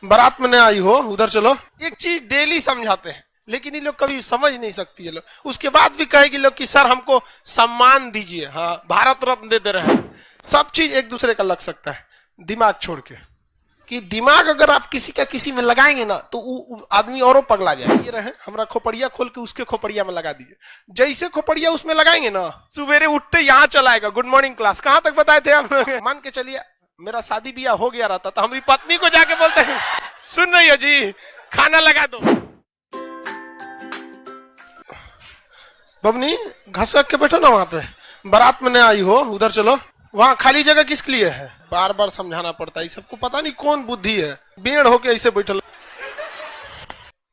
बारात में न आई हो, उधर चलो। एक चीज डेली समझाते हैं, लेकिन ये लोग कभी समझ नहीं सकती है लोग। उसके बाद भी कहेगी लोग कि सर हमको सम्मान दीजिए, हाँ भारत रत्न दे रहे हैं। सब चीज एक दूसरे का लग सकता है, दिमाग छोड़ के। कि दिमाग अगर आप किसी का किसी में लगाएंगे ना तो आदमी औरों पगला जाए। ये रहे हमारा खोपड़िया खोल के उसके खोपड़िया में लगा दीजिए। जैसे खोपड़िया उसमें लगाएंगे ना, सवेरे उठते यहाँ चलाएगा गुड मॉर्निंग क्लास। कहां तक बताए थे हम? मान के चलिए मेरा शादी ब्याह हो गया रहता तो हमारी पत्नी को जाके बोलते हैं, सुन रही हो जी, खाना लगा दो। बबनी घसक के बैठो ना वहां पे। बारात में न आई हो, उधर चलो। वहां खाली जगह किसके लिए है? बार बार समझाना पड़ता है सबको, पता नहीं कौन बुद्धि है, बेड़ होके ऐसे बैठल।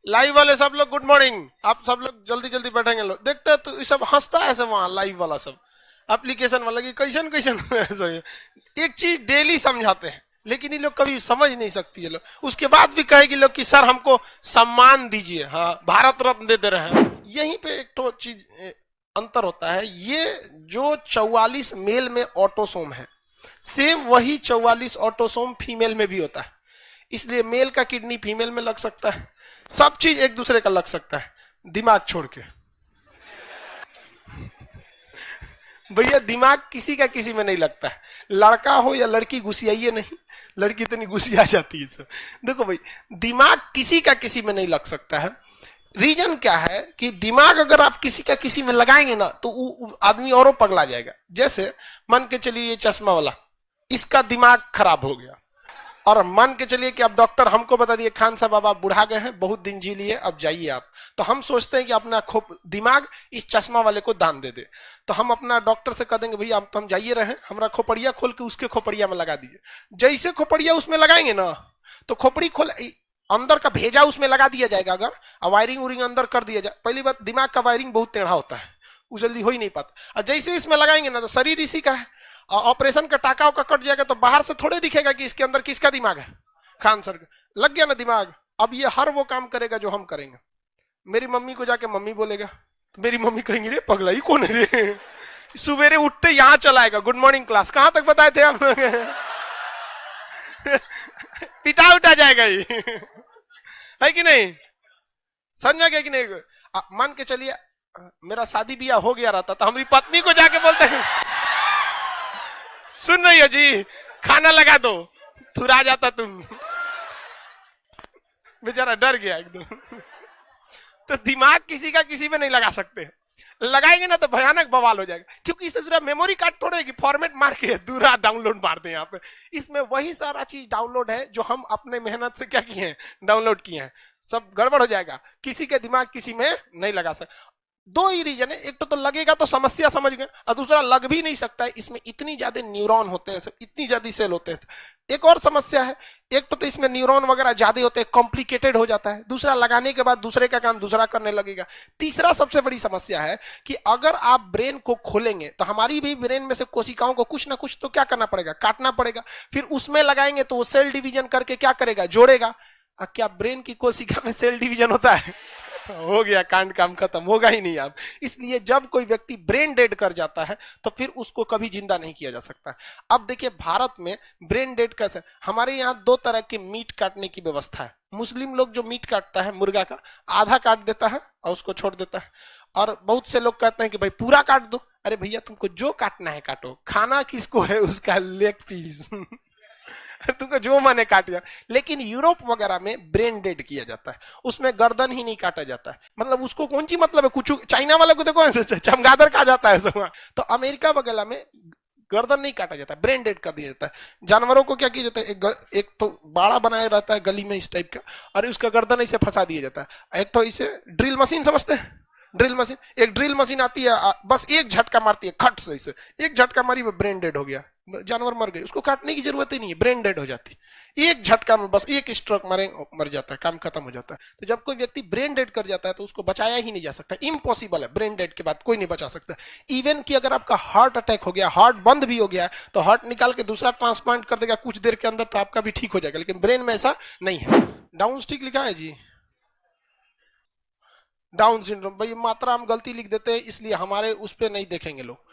लाइव वाले सब लोग गुड मॉर्निंग, आप सब लोग जल्दी जल्दी बैठेंगे। लोग देखते तो ये सब हंसता है सब, वहां लाइव वाला सब एप्लीकेशन वाला की कैसन कैसन। एक चीज डेली समझाते हैं, लेकिन ये लोग कभी समझ नहीं सकती है लोग। उसके बाद भी कहेगी लोग कि सर हमको सम्मान दीजिए, हाँ भारत रत्न दे रहे हैं। यहीं पे एक तो चीज अंतर होता है। ये जो 44 मेल में ऑटोसोम है, सेम वही 44 ऑटोसोम फीमेल में भी होता है। इसलिए मेल का किडनी फीमेल में लग सकता है। सब चीज एक दूसरे का लग सकता है, दिमाग छोड़ के। भैया दिमाग किसी का किसी में नहीं लगता है। लड़का हो या लड़की, घुसियाइए नहीं, लड़की इतनी घुसिया जाती है सब। देखो भाई, दिमाग किसी का किसी में नहीं लग सकता है। रीजन क्या है कि दिमाग अगर आप किसी का किसी में लगाएंगे ना तो आदमी औरों पगला जाएगा। जैसे मान के चलिए ये चश्मा वाला, इसका दिमाग खराब हो गया, और मान के चलिए कि आप डॉक्टर हमको बता दिए खान साहब अब आप बुढ़ा गए हैं, बहुत दिन जी लिए, अब जाइए आप। तो हम सोचते हैं कि अपना दिमाग इस चश्मा वाले को दान दे दे। तो हम अपना डॉक्टर से कह देंगे भैया अब तो हम जाइए रहे, हमारा खोपड़िया खोल के उसके खोपड़िया में लगा दीजिए। जैसे खोपड़िया उसमें लगाएंगे ना तो खोपड़ी खोल अंदर का भेजा उसमें लगा दिया जाएगा। अगर वायरिंग उरिंग अंदर कर दिया जाए, पहली बात दिमाग का वायरिंग बहुत टेढ़ा होता है, वो जल्दी हो ही नहीं पाता। और जैसे इसमें लगाएंगे ना तो शरीर इसी का है, ऑपरेशन का टाका का कट जाएगा तो बाहर से थोड़े दिखेगा कि इसके अंदर किसका दिमाग है, खान सर का। लग गया ना दिमाग, अब ये हर वो काम करेगा जो हम करेंगे। मेरी मम्मी को जाके मम्मी बोलेगा तो मेरी मम्मी कहेंगी रे पगला ही कौन है रे, सवेरे उठते यहाँ चलाएगा गुड मॉर्निंग क्लास। कहां तक बताए थे हम? पिटा उठा जाएगा ये, है कि नहीं? समझा गया कि नहीं? मान के चलिए मेरा शादी ब्याह हो गया रहता तो हमारी पत्नी को जाके बोलते हैं, सुन रही हो जी, खाना लगा दो। थुरा जाता तुम, बेचारा डर गया एकदम। तो दिमाग किसी का किसी में नहीं लगा सकते, लगाएंगे ना तो भयानक बवाल हो जाएगा। क्योंकि इससे दूसरा मेमोरी कार्ड थोड़े कि फॉर्मेट मार के दूसरा डाउनलोड मार दें यहाँ पे। इसमें वही सारा चीज डाउनलोड है जो हम अपने मेहनत से क्या किए हैं, डाउनलोड किए हैं। सब गड़बड़ हो जाएगा, किसी के दिमाग किसी में नहीं लगा सकते। दो ही रीजन है, एक तो लगेगा तो समस्या समझ गए, और दूसरा लग भी नहीं सकता है। इसमें इतनी ज्यादा न्यूरॉन होते हैं, इतनी ज्यादा सेल होते हैं। एक और समस्या है, एक तो इसमें न्यूरॉन वगैरह ज्यादा होते हैं, कॉम्प्लिकेटेड हो जाता है। दूसरा लगाने के बाद दूसरे का काम दूसरा करने लगेगा। तीसरा सबसे बड़ी समस्या है कि अगर आप ब्रेन को खोलेंगे तो हमारी भी ब्रेन में से कोशिकाओं को कुछ ना कुछ तो क्या करना पड़ेगा, काटना पड़ेगा। फिर उसमें लगाएंगे तो वो सेल डिवीजन करके क्या करेगा, जोड़ेगा। क्या ब्रेन की कोशिका में सेल डिवीजन होता है? हो गया कांड, काम खत्म, होगा ही नहीं आप। इसलिए जब कोई व्यक्ति ब्रेन डेड कर जाता है तो फिर उसको कभी जिंदा नहीं किया जा सकता। अब देखिए भारत में ब्रेन डेड कैसे, हमारे यहाँ दो तरह के मीट काटने की व्यवस्था है। मुस्लिम लोग जो मीट काटता है मुर्गा का, आधा काट देता है और उसको छोड़ देता है। और बहुत से लोग कहते हैं कि भाई पूरा काट दो। अरे भैया तुमको जो काटना है काटो, खाना किसको है उसका लेग पीस। तुमको जो माने काट दिया। लेकिन यूरोप वगैरह में ब्रेन डेड किया जाता है, उसमें गर्दन ही नहीं काटा जाता है। मतलब उसको कौन सी मतलब है, कुछ चाइना वाले को देखो चमगादड़ कहा जाता है सब। तो अमेरिका वगैरह में गर्दन नहीं काटा जाता है, ब्रेन डेड कर दिया जाता है। जानवरों को क्या किया जाता है, एक तो बाड़ा बनाया रहता है गली में इस टाइप का, और उसका गर्दन इसे फंसा दिया जाता है। एक तो इसे ड्रिल मशीन समझते हैं, ड्रिल मशीन, एक ड्रिल मशीन आती है, बस एक झटका मारती है, खट से इसे एक झटका मारी, ब्रेन डेड हो गया, जानवर मर गए, उसको काटने की जरूरत ही नहीं है, ब्रेन डेड हो जाती है। एक झटका में बस एक स्ट्रोक मारे मर जाता है, काम खत्म हो जाता है। तो जब कोई व्यक्ति ब्रेन डेड कर जाता है तो उसको बचाया ही नहीं जा सकता, इम्पॉसिबल है। ब्रेन डेड के बाद कोई नहीं बचा सकता। इवन कि अगर आपका हार्ट अटैक हो गया, हार्ट बंद भी हो गया, तो हार्ट निकाल के दूसरा ट्रांसप्लांट कर देगा कुछ देर के अंदर, तो आपका भी ठीक हो जाएगा। लेकिन ब्रेन में ऐसा नहीं है। डाउन स्टिक लिखा है जी, डाउन सिंड्रोम। भाई मात्रा हम गलती लिख देते हैं, इसलिए हमारे उस पर नहीं देखेंगे लोग।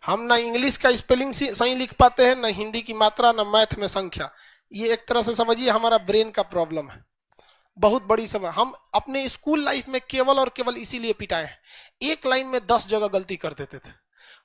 हम ना इंग्लिश का स्पेलिंग सही लिख पाते हैं, ना हिंदी की मात्रा, ना मैथ में संख्या। ये एक तरह से समझिए हमारा ब्रेन का प्रॉब्लम है, बहुत बड़ी समझ। हम अपने स्कूल लाइफ में केवल और केवल इसीलिए पिटाए हैं, एक लाइन में 10 जगह गलती कर देते थे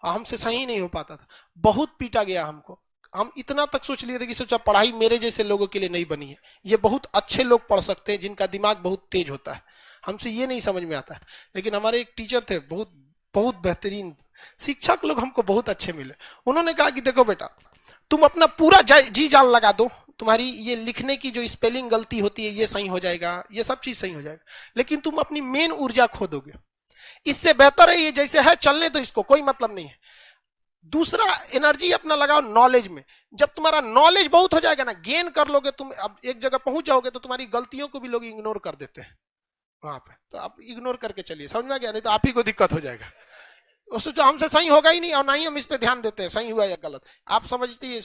और हमसे सही नहीं हो पाता था, बहुत पीटा गया हमको। हम इतना तक सोच लिए थे कि सोचा पढ़ाई मेरे जैसे लोगों के लिए नहीं बनी है, ये बहुत अच्छे लोग पढ़ सकते हैं जिनका दिमाग बहुत तेज होता है, हमसे ये नहीं समझ में आता है। लेकिन हमारे एक टीचर थे बहुत बहुत बेहतरीन, शिक्षक लोग हमको बहुत अच्छे मिले। उन्होंने कहा कि देखो बेटा, तुम अपना पूरा जी जान लगा दो, तुम्हारी ये लिखने की जो स्पेलिंग गलती होती है ये सही हो जाएगा, ये सब चीज सही हो जाएगा, लेकिन तुम अपनी मेन ऊर्जा खो दोगे। इससे बेहतर है ये जैसे है चलने दो, इसको कोई मतलब नहीं है। दूसरा एनर्जी अपना लगाओ नॉलेज में। जब तुम्हारा नॉलेज बहुत हो जाएगा ना, गेन कर लोगे, तुम अब एक जगह पहुंच जाओगे तो तुम्हारी गलतियों को भी लोग इग्नोर कर देते हैं वहां पे, तो आप इग्नोर करके चलिए, समझ में आ गया? नहीं तो आप ही को दिक्कत हो जाएगा। उससे जो हमसे सही होगा ही नहीं और ना ही हम इस पे ध्यान देते हैं सही हुआ या गलत, आप समझते हैं।